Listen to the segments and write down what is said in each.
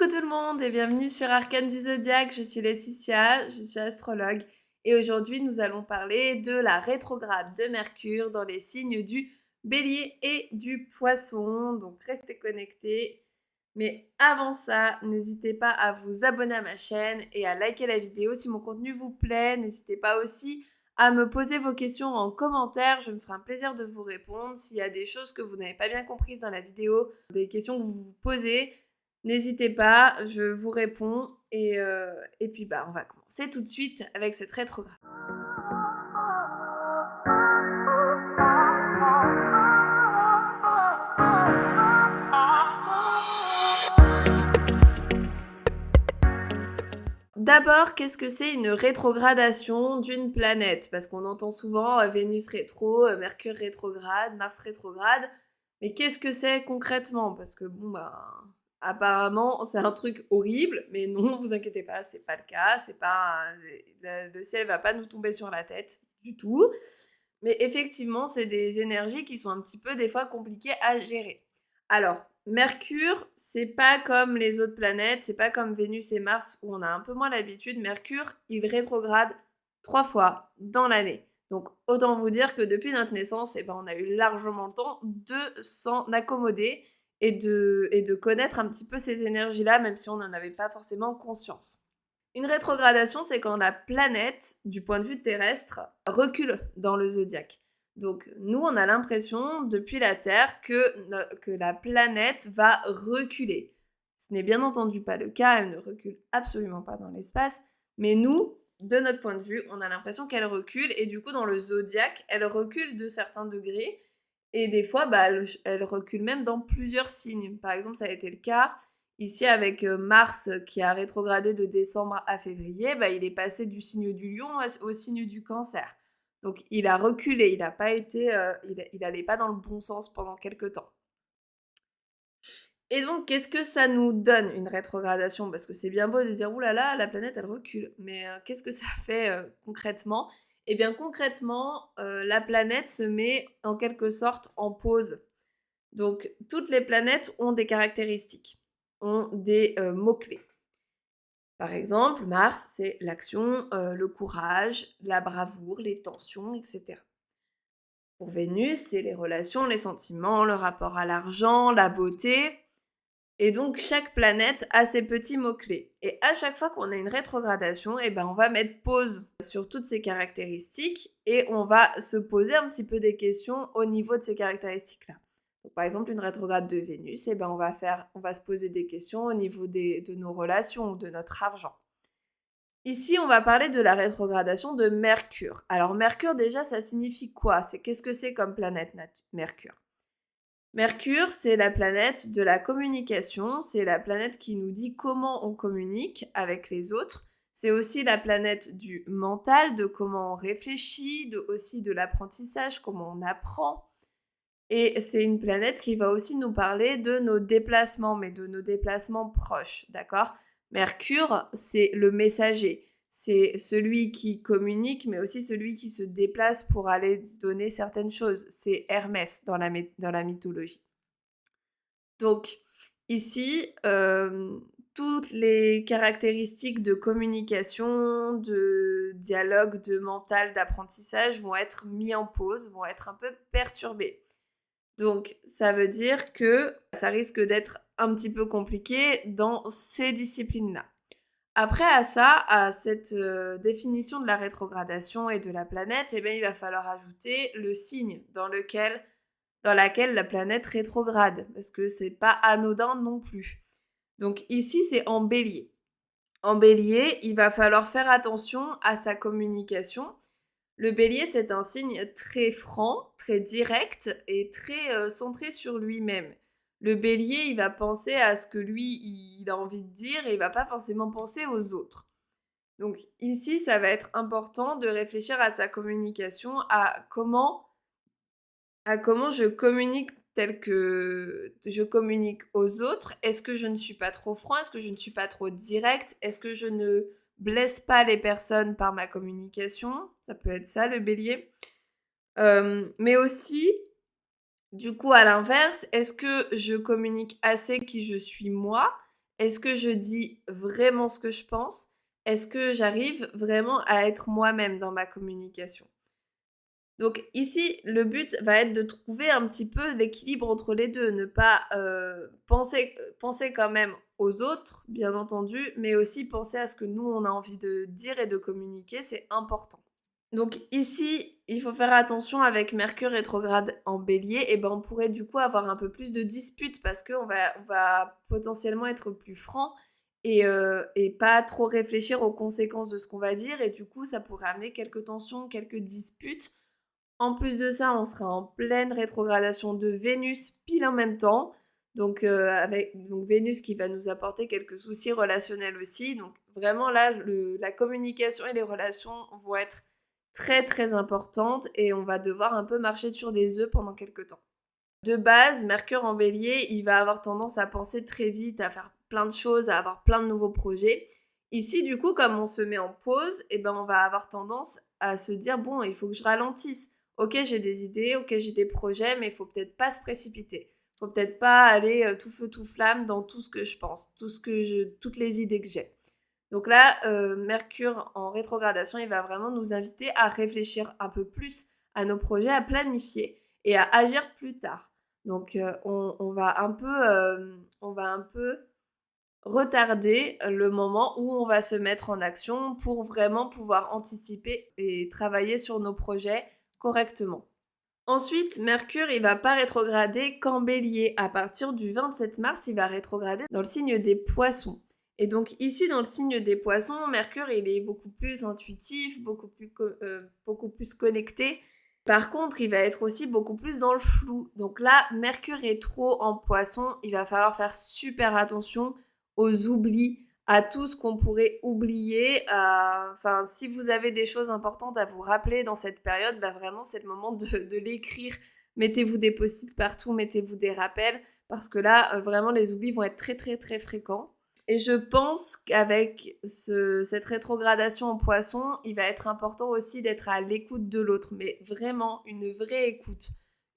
Coucou tout le monde et bienvenue sur Arcane du Zodiaque, je suis Laetitia, je suis astrologue et aujourd'hui nous allons parler de la rétrograde de Mercure dans les signes du Bélier et du Poisson, donc restez connectés. Mais avant ça, n'hésitez pas à vous abonner à ma chaîne et à liker la vidéo si mon contenu vous plaît. N'hésitez pas aussi à me poser vos questions en commentaire, je me ferai un plaisir de vous répondre. S'il y a des choses que vous n'avez pas bien comprises dans la vidéo, des questions que vous vous posez, n'hésitez pas, je vous réponds et puis on va commencer tout de suite avec cette rétrograde. D'abord, qu'est-ce que c'est une rétrogradation d'une planète? Parce qu'on entend souvent Vénus rétro, Mercure rétrograde, Mars rétrograde. Mais qu'est-ce que c'est concrètement? Parce que apparemment, c'est un truc horrible, mais non, vous inquiétez pas, c'est pas le cas. C'est pas le ciel va pas nous tomber sur la tête du tout. Mais effectivement, c'est des énergies qui sont un petit peu des fois compliquées à gérer. Alors, Mercure, c'est pas comme les autres planètes, c'est pas comme Vénus et Mars où on a un peu moins l'habitude. Mercure, il rétrograde 3 fois dans l'année. Donc, autant vous dire que depuis notre naissance, on a eu largement le temps de s'en accommoder et de connaître un petit peu ces énergies-là, même si on n'en avait pas forcément conscience. Une rétrogradation, c'est quand la planète, du point de vue terrestre, recule dans le zodiaque. Donc nous, on a l'impression, depuis la Terre, que la planète va reculer. Ce n'est bien entendu pas le cas, elle ne recule absolument pas dans l'espace, mais nous, de notre point de vue, on a l'impression qu'elle recule, et du coup, dans le zodiaque, elle recule de certains degrés, et des fois, elle recule même dans plusieurs signes. Par exemple, ça a été le cas ici, avec Mars qui a rétrogradé de décembre à février, il est passé du signe du lion au signe du cancer. Donc il a reculé, il n'a pas été, il n'allait pas dans le bon sens pendant quelques temps. Et donc, qu'est-ce que ça nous donne, une rétrogradation? Parce que c'est bien beau de dire, ouh là là, la planète, elle recule. Mais qu'est-ce que ça fait concrètement? Eh bien, concrètement, la planète se met en quelque sorte en pause. Donc, toutes les planètes ont des caractéristiques, ont des mots-clés. Par exemple, Mars, c'est l'action, le courage, la bravoure, les tensions, etc. Pour Vénus, c'est les relations, les sentiments, le rapport à l'argent, la beauté. Et donc, chaque planète a ses petits mots-clés. Et à chaque fois qu'on a une rétrogradation, on va mettre pause sur toutes ces caractéristiques et on va se poser un petit peu des questions au niveau de ces caractéristiques-là. Donc, par exemple, une rétrograde de Vénus, on va se poser des questions au niveau de nos relations, de notre argent. Ici, on va parler de la rétrogradation de Mercure. Alors, Mercure, déjà, ça signifie quoi? Qu'est-ce que c'est comme planète, Mercure? Mercure, c'est la planète de la communication, c'est la planète qui nous dit comment on communique avec les autres. C'est aussi la planète du mental, de comment on réfléchit, aussi de l'apprentissage, comment on apprend. Et c'est une planète qui va aussi nous parler de nos déplacements, mais de nos déplacements proches, d'accord? Mercure, c'est le messager. C'est celui qui communique, mais aussi celui qui se déplace pour aller donner certaines choses. C'est Hermès dans la mythologie. Donc, ici, toutes les caractéristiques de communication, de dialogue, de mental, d'apprentissage vont être mis en pause, vont être un peu perturbées. Donc, ça veut dire que ça risque d'être un petit peu compliqué dans ces disciplines-là. Après, à cette définition de la rétrogradation et de la planète, il va falloir ajouter le signe dans laquelle la planète rétrograde, parce que c'est pas anodin non plus. Donc ici, c'est en bélier. En bélier, il va falloir faire attention à sa communication. Le bélier, c'est un signe très franc, très direct et très centré sur lui-même. Le bélier, il va penser à ce que lui, il a envie de dire et il va pas forcément penser aux autres. Donc ici, ça va être important de réfléchir à sa communication, à comment je communique tel que je communique aux autres. Est-ce que je ne suis pas trop franc? Est-ce que je ne suis pas trop direct? Est-ce que je ne blesse pas les personnes par ma communication? Ça peut être ça, le bélier. Mais aussi, du coup, à l'inverse, est-ce que je communique assez qui je suis moi? Est-ce que je dis vraiment ce que je pense? Est-ce que j'arrive vraiment à être moi-même dans ma communication? Donc ici, le but va être de trouver un petit peu l'équilibre entre les 2, ne pas, penser quand même aux autres, bien entendu, mais aussi penser à ce que nous, on a envie de dire et de communiquer, c'est important. Donc ici, il faut faire attention avec Mercure rétrograde en Bélier, et ben, on pourrait du coup avoir un peu plus de disputes parce qu'on va potentiellement être plus franc et pas trop réfléchir aux conséquences de ce qu'on va dire et du coup, ça pourrait amener quelques tensions, quelques disputes. En plus de ça, on sera en pleine rétrogradation de Vénus pile en même temps. Donc Vénus qui va nous apporter quelques soucis relationnels aussi. Donc vraiment là, la communication et les relations vont être très très importantes et on va devoir un peu marcher sur des œufs pendant quelques temps. De base, Mercure en Bélier, il va avoir tendance à penser très vite, à faire plein de choses, à avoir plein de nouveaux projets. Ici, du coup, comme on se met en pause, eh ben, on va avoir tendance à se dire, bon, il faut que je ralentisse. Ok, j'ai des idées, ok, j'ai des projets, mais il faut peut-être pas se précipiter. Il faut peut-être pas aller tout feu tout flamme dans tout ce que je pense, toutes les idées que j'ai. Donc là, Mercure en rétrogradation, il va vraiment nous inviter à réfléchir un peu plus à nos projets, à planifier et à agir plus tard. Donc on va un peu retarder le moment où on va se mettre en action pour vraiment pouvoir anticiper et travailler sur nos projets correctement. Ensuite, Mercure, il va pas rétrograder qu'en Bélier. À partir du 27 mars, il va rétrograder dans le signe des Poissons. Et donc ici, dans le signe des Poissons, Mercure, il est beaucoup plus intuitif, beaucoup plus connecté. Par contre, il va être aussi beaucoup plus dans le flou. Donc là, Mercure est trop en Poisson, il va falloir faire super attention aux oublis, à tout ce qu'on pourrait oublier. Enfin, si vous avez des choses importantes à vous rappeler dans cette période, bah vraiment, c'est le moment de l'écrire. Mettez-vous des post-it partout, mettez-vous des rappels, parce que là, vraiment, les oublis vont être très, très, très fréquents. Et je pense qu'avec cette rétrogradation en poisson, il va être important aussi d'être à l'écoute de l'autre, mais vraiment une vraie écoute.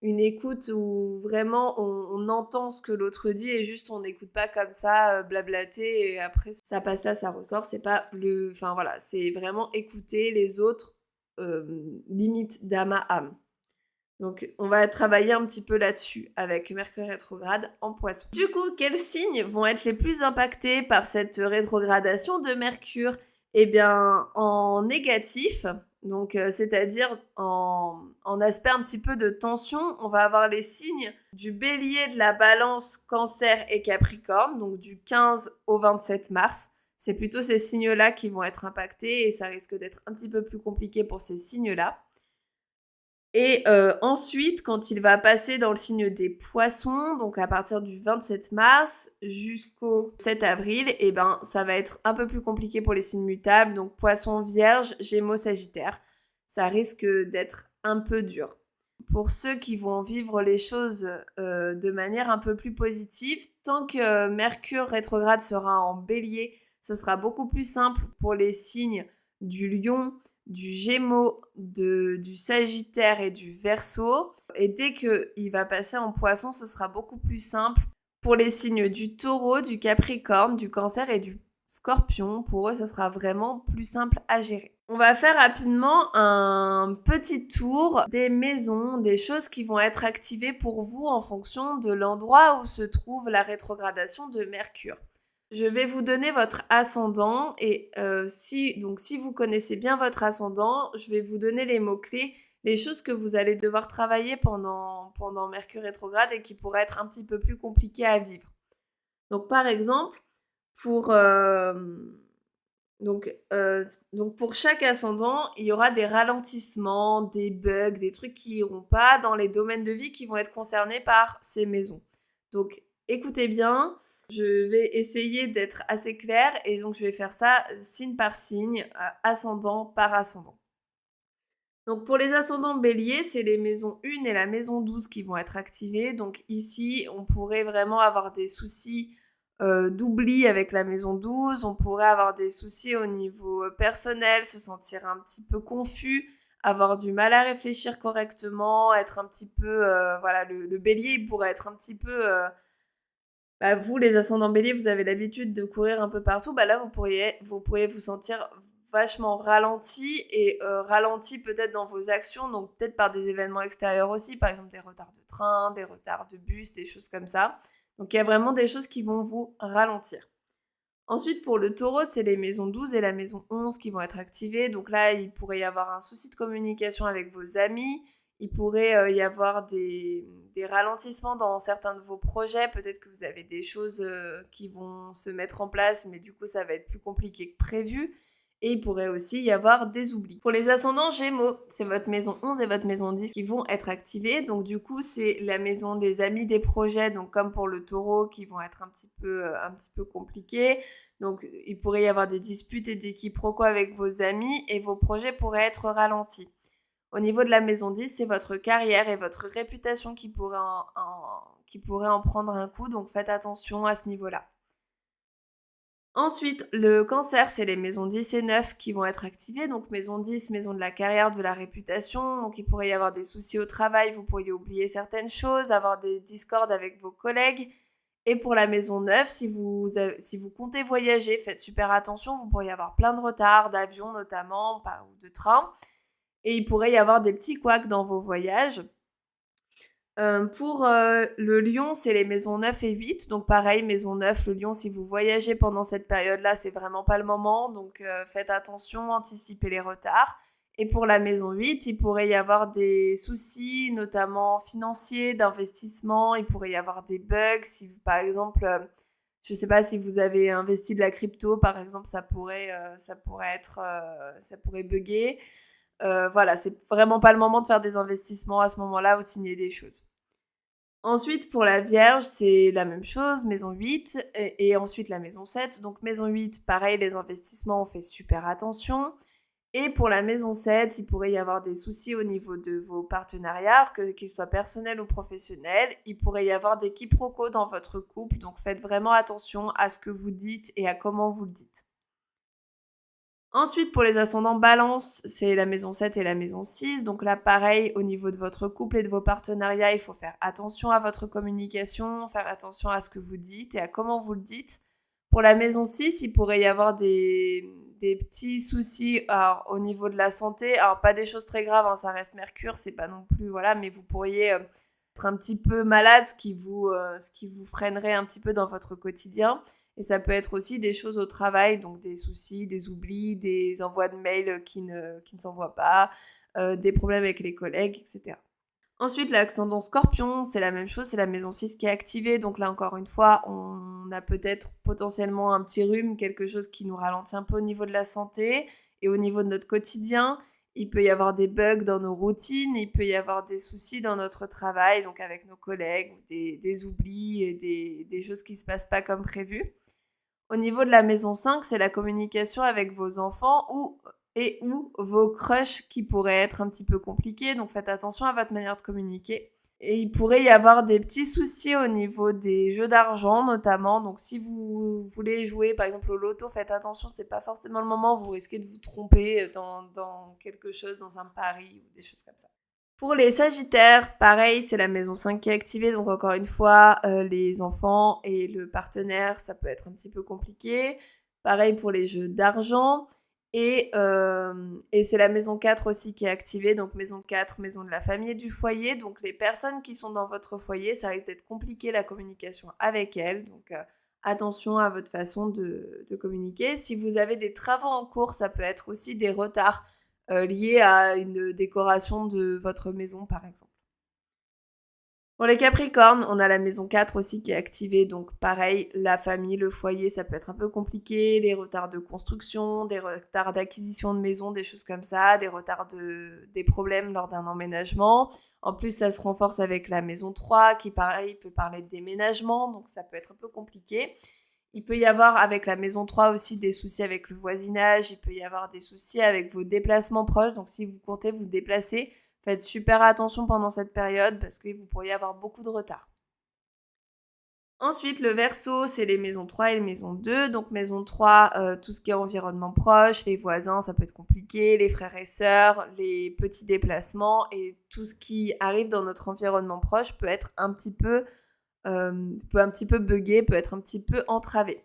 Une écoute où vraiment on entend ce que l'autre dit et juste on n'écoute pas comme ça blablater et après ça passe là, ça ressort. C'est pas le. Enfin voilà, c'est vraiment écouter les autres limite d'âme à âme. Donc, on va travailler un petit peu là-dessus avec Mercure rétrograde en Poisson. Du coup, quels signes vont être les plus impactés par cette rétrogradation de Mercure? Eh bien, en négatif, donc c'est-à-dire en aspect un petit peu de tension, on va avoir les signes du Bélier, de la Balance, Cancer et Capricorne, donc du 15 au 27 mars. C'est plutôt ces signes-là qui vont être impactés et ça risque d'être un petit peu plus compliqué pour ces signes-là. Et ensuite, quand il va passer dans le signe des Poissons, donc à partir du 27 mars jusqu'au 7 avril, et ben ça va être un peu plus compliqué pour les signes mutables, donc Poissons, Vierge, Gémeaux, Sagittaire. Ça risque d'être un peu dur. Pour ceux qui vont vivre les choses de manière un peu plus positive, tant que Mercure rétrograde sera en Bélier, ce sera beaucoup plus simple pour les signes du Lion, du Gémeaux, du Sagittaire et du Verseau. Et dès qu'il va passer en Poisson, ce sera beaucoup plus simple pour les signes du Taureau, du Capricorne, du Cancer et du Scorpion. Pour eux, ce sera vraiment plus simple à gérer. On va faire rapidement un petit tour des maisons, des choses qui vont être activées pour vous en fonction de l'endroit où se trouve la rétrogradation de Mercure. Je vais vous donner votre ascendant et si vous connaissez bien votre ascendant, je vais vous donner les mots-clés, les choses que vous allez devoir travailler pendant Mercure rétrograde et qui pourraient être un petit peu plus compliquées à vivre. Donc par exemple, pour, pour chaque ascendant, il y aura des ralentissements, des bugs, des trucs qui iront pas dans les domaines de vie qui vont être concernés par ces maisons. Donc écoutez bien, je vais essayer d'être assez claire et donc je vais faire ça signe par signe, ascendant par ascendant. Donc pour les ascendants béliers, c'est les maisons 1 et la maison 12 qui vont être activées. Donc ici, on pourrait vraiment avoir des soucis d'oubli avec la maison 12. On pourrait avoir des soucis au niveau personnel, se sentir un petit peu confus, avoir du mal à réfléchir correctement, être un petit peu... voilà, le bélier, il pourrait être un petit peu Bah, vous, les ascendants bélier, vous avez l'habitude de courir un peu partout. Bah là, vous pourriez vous sentir vachement ralenti et ralenti peut-être dans vos actions, donc peut-être par des événements extérieurs aussi, par exemple des retards de train, des retards de bus, des choses comme ça. Donc il y a vraiment des choses qui vont vous ralentir. Ensuite, pour le taureau, c'est les maisons 12 et la maison 11 qui vont être activées. Donc là, il pourrait y avoir un souci de communication avec vos amis. Il pourrait y avoir des ralentissements dans certains de vos projets. Peut-être que vous avez des choses qui vont se mettre en place, mais du coup, ça va être plus compliqué que prévu. Et il pourrait aussi y avoir des oublis. Pour les ascendants Gémeaux, c'est votre maison 11 et votre maison 10 qui vont être activées. Donc du coup, c'est la maison des amis, des projets, donc comme pour le taureau, qui vont être un petit peu compliqués. Donc, il pourrait y avoir des disputes et des quiproquos avec vos amis et vos projets pourraient être ralentis. Au niveau de la maison 10, c'est votre carrière et votre réputation qui pourraient en prendre un coup, donc faites attention à ce niveau-là. Ensuite, le cancer, c'est les maisons 10 et 9 qui vont être activées. Donc maison 10, maison de la carrière, de la réputation. Donc il pourrait y avoir des soucis au travail, vous pourriez oublier certaines choses, avoir des discordes avec vos collègues. Et pour la maison 9, si vous comptez voyager, faites super attention, vous pourriez avoir plein de retards, d'avion notamment, ou de train. Et il pourrait y avoir des petits couacs dans vos voyages. Pour le lion, c'est les maisons 9 et 8. Donc pareil, maison 9, le lion, si vous voyagez pendant cette période-là, c'est vraiment pas le moment. Donc faites attention, anticipez les retards. Et pour la maison 8, il pourrait y avoir des soucis, notamment financiers, d'investissement. Il pourrait y avoir des bugs. Si par exemple, je ne sais pas si vous avez investi de la crypto, par exemple, ça pourrait bugger. Voilà, c'est vraiment pas le moment de faire des investissements à ce moment-là ou de signer des choses. Ensuite, pour la Vierge, c'est la même chose, maison 8, et ensuite la maison 7. Donc maison 8, pareil, les investissements, on fait super attention. Et pour la maison 7, il pourrait y avoir des soucis au niveau de vos partenariats, qu'ils soient personnels ou professionnels. Il pourrait y avoir des quiproquos dans votre couple, donc faites vraiment attention à ce que vous dites et à comment vous le dites. Ensuite, pour les ascendants balance, c'est la maison 7 et la maison 6. Donc là, pareil, au niveau de votre couple et de vos partenariats, il faut faire attention à votre communication, faire attention à ce que vous dites et à comment vous le dites. Pour la maison 6, il pourrait y avoir des petits soucis alors, au niveau de la santé. Alors, pas des choses très graves, hein, ça reste Mercure, c'est pas non plus, voilà, mais vous pourriez être un petit peu malade, ce qui vous freinerait un petit peu dans votre quotidien. Et ça peut être aussi des choses au travail, donc des soucis, des oublis, des envois de mails qui ne s'envoient pas, des problèmes avec les collègues, etc. Ensuite, l'ascendant scorpion, c'est la même chose, c'est la maison 6 qui est activée. Donc là, encore une fois, on a peut-être potentiellement un petit rhume, quelque chose qui nous ralentit un peu au niveau de la santé et au niveau de notre quotidien. Il peut y avoir des bugs dans nos routines, il peut y avoir des soucis dans notre travail, donc avec nos collègues, des oublis et des choses qui ne se passent pas comme prévu. Au niveau de la maison 5, c'est la communication avec vos enfants ou vos crushs qui pourraient être un petit peu compliqués. Donc faites attention à votre manière de communiquer. Et il pourrait y avoir des petits soucis au niveau des jeux d'argent notamment. Donc si vous voulez jouer par exemple au loto, faites attention, c'est pas forcément le moment, vous risquez de vous tromper dans quelque chose, dans un pari ou des choses comme ça. Pour les sagittaires, pareil, c'est la maison 5 qui est activée, donc encore une fois, les enfants et le partenaire, ça peut être un petit peu compliqué. Pareil pour les jeux d'argent et c'est la maison 4 aussi qui est activée, donc maison 4, maison de la famille et du foyer. Donc les personnes qui sont dans votre foyer, ça risque d'être compliqué la communication avec elles, donc attention à votre façon de communiquer. Si vous avez des travaux en cours, ça peut être aussi des retards liées à une décoration de votre maison, par exemple. Pour les Capricornes, on a la maison 4 aussi qui est activée, donc pareil, la famille, le foyer, ça peut être un peu compliqué, des retards de construction, des retards d'acquisition de maison, des choses comme ça, des problèmes lors d'un emménagement. En plus, ça se renforce avec la maison 3 qui, pareil, peut parler de déménagement, donc ça peut être un peu compliqué. Il peut y avoir avec la maison 3 aussi des soucis avec le voisinage, il peut y avoir des soucis avec vos déplacements proches. Donc si vous comptez vous déplacer, faites super attention pendant cette période parce que vous pourriez avoir beaucoup de retard. Ensuite, le Verseau, c'est les maisons 3 et les maisons 2. Donc maison 3, tout ce qui est environnement proche, les voisins, ça peut être compliqué, les frères et sœurs, les petits déplacements et tout ce qui arrive dans notre environnement proche peut être un petit peu peut un petit peu bugger, peut être un petit peu entravée.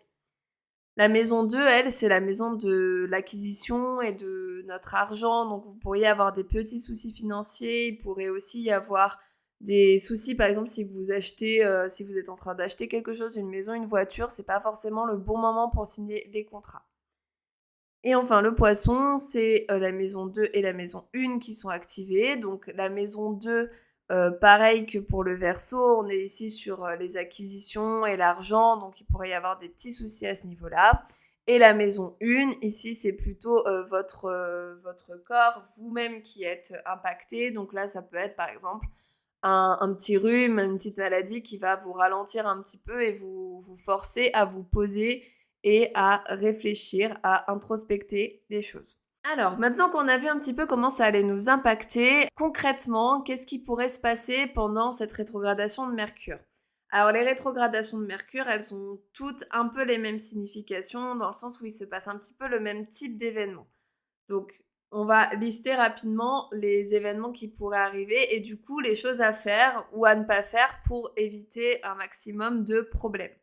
La maison 2, elle, c'est la maison de l'acquisition et de notre argent. Donc, vous pourriez avoir des petits soucis financiers. Il pourrait aussi y avoir des soucis, par exemple, si vous achetez, si vous êtes en train d'acheter quelque chose, une maison, une voiture, c'est pas forcément le bon moment pour signer des contrats. Et enfin, le poisson, c'est la maison 2 et la maison 1 qui sont activées. Donc, la maison 2, pareil que pour le verso, on est ici sur les acquisitions et l'argent. Donc, il pourrait y avoir des petits soucis à ce niveau-là. Et la maison 1, ici, c'est plutôt votre corps, vous-même qui êtes impacté. Donc là, ça peut être, par exemple, un petit rhume, une petite maladie qui va vous ralentir un petit peu et vous forcer à vous poser et à réfléchir, à introspecter les choses. Alors, maintenant qu'on a vu un petit peu comment ça allait nous impacter, concrètement, qu'est-ce qui pourrait se passer pendant cette rétrogradation de Mercure? Alors, les rétrogradations de Mercure, elles ont toutes un peu les mêmes significations, dans le sens où il se passe un petit peu le même type d'événement. Donc, on va lister rapidement les événements qui pourraient arriver et du coup, les choses à faire ou à ne pas faire pour éviter un maximum de problèmes.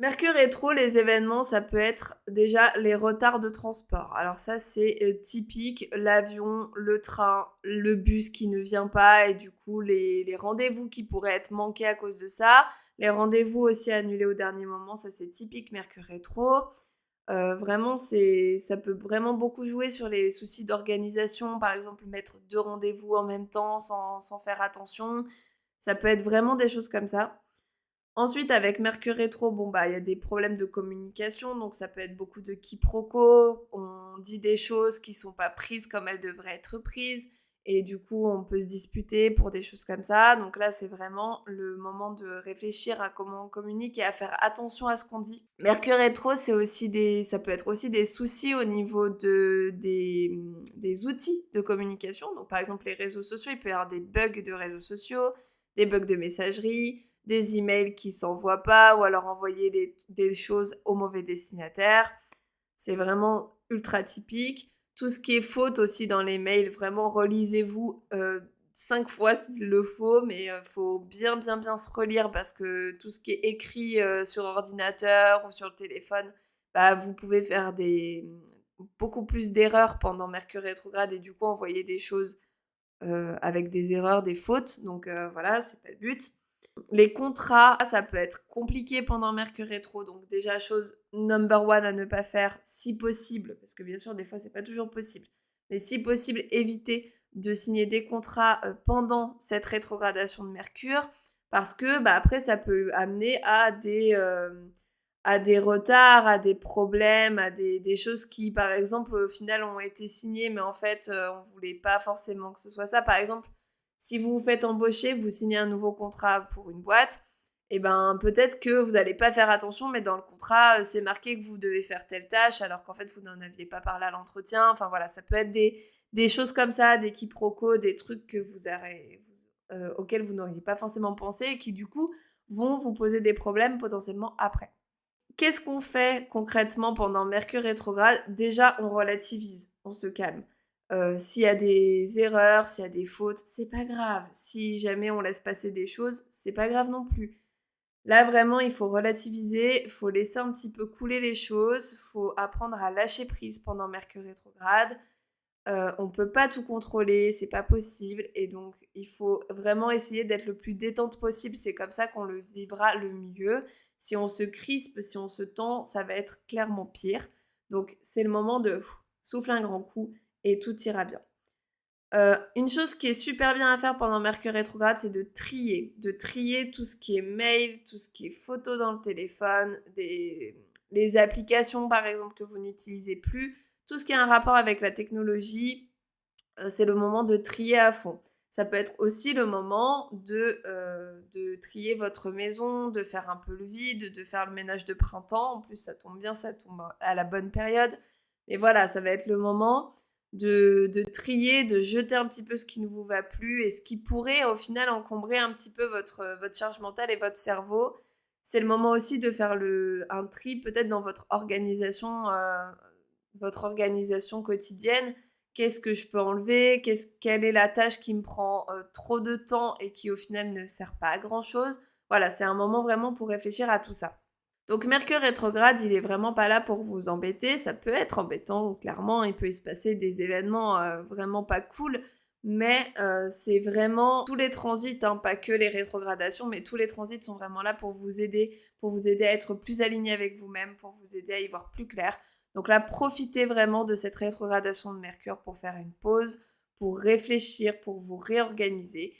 Mercure rétro, les événements, ça peut être déjà les retards de transport. Alors ça, c'est typique, l'avion, le train, le bus qui ne vient pas et du coup, les rendez-vous qui pourraient être manqués à cause de ça. Les rendez-vous aussi annulés au dernier moment, ça c'est typique Mercure rétro. Vraiment, ça peut vraiment beaucoup jouer sur les soucis d'organisation. Par exemple, mettre 2 rendez-vous en même temps sans faire attention. Ça peut être vraiment des choses comme ça. Ensuite, avec Mercure rétro, bon, bah, il y a des problèmes de communication, donc ça peut être beaucoup de quiproquos. On dit des choses qui sont pas prises comme elles devraient être prises, et du coup, on peut se disputer pour des choses comme ça. Donc là, c'est vraiment le moment de réfléchir à comment on communique et à faire attention à ce qu'on dit. Mercure rétro, ça peut être aussi des soucis au niveau des outils de communication. Donc, par exemple, les réseaux sociaux, il peut y avoir des bugs de réseaux sociaux, des bugs de messagerie, des emails qui s'envoient pas ou alors envoyer des choses au mauvais destinataire. C'est vraiment ultra typique. Tout ce qui est faute aussi dans les mails, vraiment relisez-vous 5 fois s'il le faut, mais faut bien se relire parce que tout ce qui est écrit sur ordinateur ou sur le téléphone, bah, vous pouvez faire beaucoup plus d'erreurs pendant Mercure rétrograde et du coup envoyer des choses avec des erreurs, des fautes. Donc voilà, c'est pas le but. Les contrats, ça peut être compliqué pendant Mercure rétro. Donc déjà, chose number one à ne pas faire, si possible, parce que bien sûr, des fois, c'est pas toujours possible. Mais si possible, éviter de signer des contrats pendant cette rétrogradation de Mercure, parce que bah, après, ça peut amener à des retards, à des problèmes, à des choses qui, par exemple, au final, ont été signées, mais en fait, on voulait pas forcément que ce soit ça. Par exemple, si vous vous faites embaucher, vous signez un nouveau contrat pour une boîte, et ben peut-être que vous n'allez pas faire attention, mais dans le contrat, c'est marqué que vous devez faire telle tâche, alors qu'en fait, vous n'en aviez pas parlé à l'entretien. Enfin voilà, ça peut être des choses comme ça, des quiproquos, des trucs que auxquels vous n'auriez pas forcément pensé et qui, du coup, vont vous poser des problèmes potentiellement après. Qu'est-ce qu'on fait concrètement pendant Mercure rétrograde? Déjà, on relativise, on se calme. S'il y a des erreurs, s'il y a des fautes, c'est pas grave. Si jamais on laisse passer des choses, c'est pas grave non plus. Là, vraiment, il faut relativiser, il faut laisser un petit peu couler les choses, il faut apprendre à lâcher prise pendant Mercure rétrograde. On peut pas tout contrôler, c'est pas possible, et donc il faut vraiment essayer d'être le plus détente possible. C'est comme ça qu'on le vivra le mieux. Si on se crispe, si on se tend, ça va être clairement pire. Donc c'est le moment de souffler un grand coup et tout ira bien. Une chose qui est super bien à faire pendant Mercure rétrograde, c'est de trier tout ce qui est mail, tout ce qui est photo dans le téléphone, les applications par exemple que vous n'utilisez plus, tout ce qui a un rapport avec la technologie, c'est le moment de trier à fond. Ça peut être aussi le moment de trier votre maison, de faire un peu le vide, de faire le ménage de printemps. En plus, ça tombe bien, ça tombe à la bonne période. Et voilà, ça va être le moment de trier, de jeter un petit peu ce qui ne vous va plus et ce qui pourrait au final encombrer un petit peu votre charge mentale et votre cerveau. C'est le moment aussi de faire un tri peut-être dans votre organisation quotidienne. qu'est-ce que je peux enlever, quelle est la tâche qui me prend trop de temps et qui au final ne sert pas à grand-chose. Voilà, c'est un moment vraiment pour réfléchir à tout ça. Donc Mercure rétrograde, il est vraiment pas là pour vous embêter. Ça peut être embêtant, clairement, il peut y se passer des événements vraiment pas cool, mais c'est vraiment tous les transits, hein, pas que les rétrogradations, mais tous les transits sont vraiment là pour vous aider à être plus aligné avec vous-même, pour vous aider à y voir plus clair. Donc là, profitez vraiment de cette rétrogradation de Mercure pour faire une pause, pour réfléchir, pour vous réorganiser.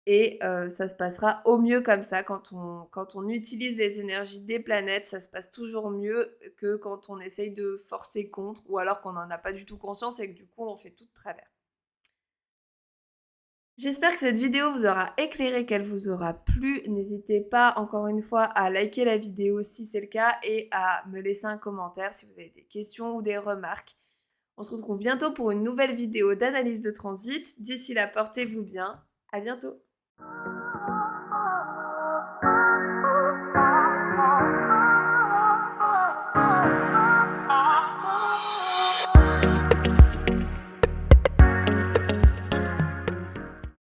Et ça se passera au mieux comme ça. Quand on utilise les énergies des planètes, ça se passe toujours mieux que quand on essaye de forcer contre ou alors qu'on n'en a pas du tout conscience et que du coup, on fait tout de travers. J'espère que cette vidéo vous aura éclairé, qu'elle vous aura plu. N'hésitez pas, encore une fois, à liker la vidéo si c'est le cas et à me laisser un commentaire si vous avez des questions ou des remarques. On se retrouve bientôt pour une nouvelle vidéo d'analyse de transit. D'ici là, portez-vous bien. À bientôt.